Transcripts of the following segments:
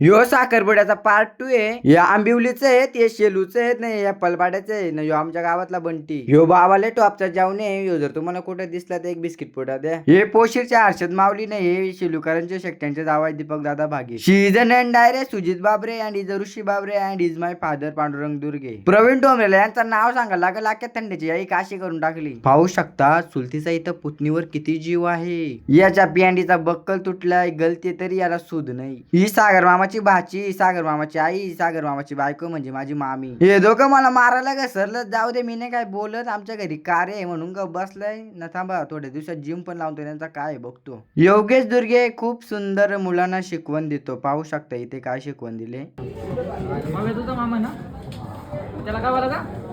ह्यो साखरपुड्याचा पार्ट 2 आहे. या आंबिवलीचं आहे, ते शेलूचं आहे, नाही या पलपाड्याचं आहे ना. ह्यो आमच्या गावातला बंटी. ह्यो बाबाले टॉपचा जाऊन आहे. ह्यो जर तुम्हाला कुठे दिसला तर एक बिस्किट पुडा द्या. हे पोशीरच्या हर्षद माऊली नाही, हे शेलूकरांचे शेकट्यांचे जाव आहे दीपक दादा Bhage. She is an and direct Sujit Babre and is Rishi Babre and is my father Pandurang Durge. Pravin डोंबरेला यांचं नाव सांगा लागेल. अख्ख्या थंडीची आई काशी करून टाकली. पाहू शकता चुलतीचा इथं पुतणीवर किती जीव आहे. याच्या पियांडीचा बक्कल तुटलाय, गलती तरी याला सूद नाही. ही सागर मामाची भाची, सागर मामाची आई, सागर मामाची बायको म्हणजे माझी मामी. हे दोघं मला मारायला घसरलं. जाऊ दे, मी नाही काय बोलत. आमच्या घरी कार्य आहे म्हणून ग बसलाय ना. थांबा, थोड्या दिवसात जिम पण लावतो, त्यांचा काय बघतो. योगेश दुर्गे खूप सुंदर मुलांना शिकवण देतो. पाहू शकता इथे काय शिकवण दिले. मामा ना त्याला काय बोलायचं?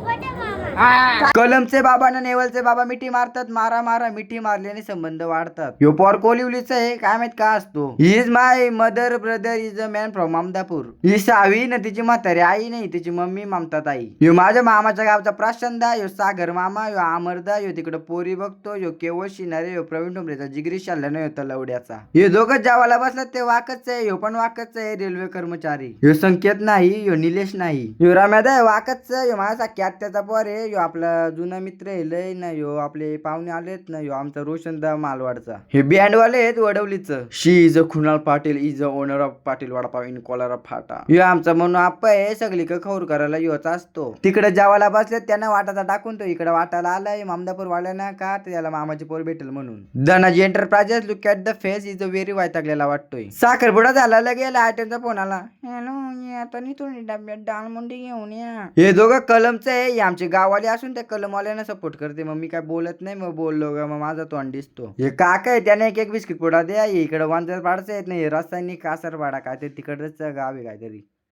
कलमचे बाबा ना नेवलचे बाबा मिठी मारतात. मारा मारा, मिठी मारल्याने संबंध वाढतात. ह्यो पोर कोलिवलीचा आहे, काय माहित का असतो. He is my mother brother is a man from Mamdapur. ही सावी ना तिची म्हातारी आई नाही, तिची मम्मी ममता ताई. ह्यो माझ्या मामाच्या गावचा प्रशांदा, ह्यो सागर मामा, ह्यो अमरदा, ह्यो तिकडे पोरी बघतो, ह्यो केवळ शिनारे, ह्यो प्रवीण डोंबरेचा जिगरी शाल्ला नाही होता लवड्याचा. हे दोघं जेवायला बसलात ते वाकच आहे. ह्यो पण वाकच आहे, रेल्वे कर्मचारी. ह्यो संकेत नाही, ह्यो निलेश नाही. ह्यो रम्यादा वाकच. ह्यो माझा त्याचा पोर आहे. ह्यो आपला जुना मित्र आहे लय ना. ह्यो आपले पाहुणे आलेत ना. ह्यो आमचा रोशनदा मालवाडचा. हे बँडवाले आहेत वडवलीचं. She is a Khunal Patil is a owner of Patil vadapav in Kolara Phata. ह्यो आमचा म्हणून आप्पा आहे. सगळी खौर करायला ह्योच असतो. तिकडे जेवायला बसले त्यांना वाटाचा टाकून तो इकडे वाटायला आलाय. ममदापूर वाल्याना का त्याला मामाची पोर भेटेल म्हणून. Dhanaji enterprises look at the face is a very वैतागलेला वाटतोय. साखरपुडा झाला गेला. आयटमचा फोन आला. हॅलो, आता नाही थोडी डब्यात डाळ मुंडी घेऊन या. हे दोघं कलमचे आहे. आमचे गाववाले असून त्या कलमवाल्यांना सपोर्ट करते. मग मी काय बोलत नाही. मग बोललो ग मग माझा तोंड दिसतो. हे काका आहे, त्याने एक एक बिस्किट पुडा द्या. इकडे वांजर पाडायचं येत नाही. रासायनिक कासर पाडा काय ते तिकडच गाव आहे काहीतरी.